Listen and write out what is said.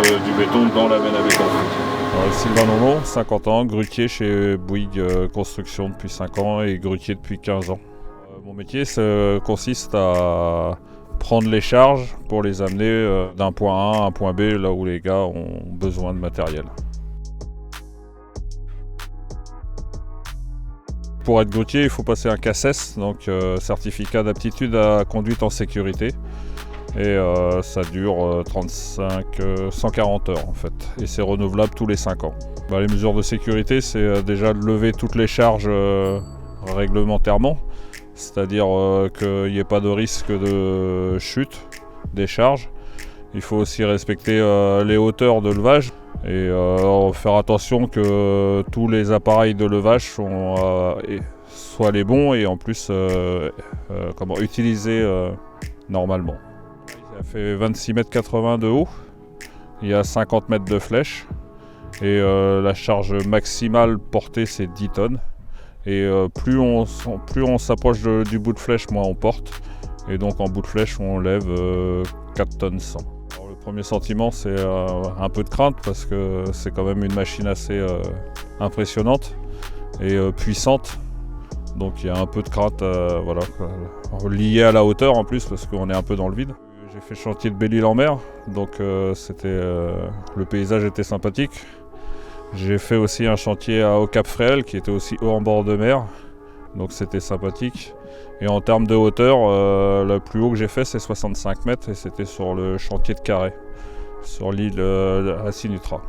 du béton dans la benne à béton. Sylvain London, 50 ans, grutier chez Bouygues Construction depuis 5 ans et grutier depuis 15 ans. Mon métier consiste à prendre les charges pour les amener d'un point A à un point B, là où les gars ont besoin de matériel. Pour être grutier, il faut passer un CACES, donc certificat d'aptitude à conduite en sécurité. Et ça dure 140 heures en fait. Et c'est renouvelable tous les 5 ans. Les mesures de sécurité, c'est déjà de lever toutes les charges réglementairement. C'est-à-dire qu'il n'y ait pas de risque de chute des charges. Il faut aussi respecter les hauteurs de levage et faire attention que tous les appareils de levage soient les bons et en plus utilisés normalement. Ça fait 26,80 m de haut, il y a 50 mètres de flèche et la charge maximale portée c'est 10 tonnes. Et plus on s'approche du bout de flèche, moins on porte. Et donc en bout de flèche, on lève 4 tonnes 100. Alors, le premier sentiment, c'est un peu de crainte parce que c'est quand même une machine assez impressionnante et puissante. Donc il y a un peu de crainte liée à la hauteur en plus parce qu'on est un peu dans le vide. J'ai fait chantier de Belle-Île-en-Mer, donc le paysage était sympathique. J'ai fait aussi un chantier au Cap-Fréhel qui était aussi haut en bord de mer, donc c'était sympathique. Et en termes de hauteur, le plus haut que j'ai fait c'est 65 mètres et c'était sur le chantier de Carré, sur l'île à Sinutra.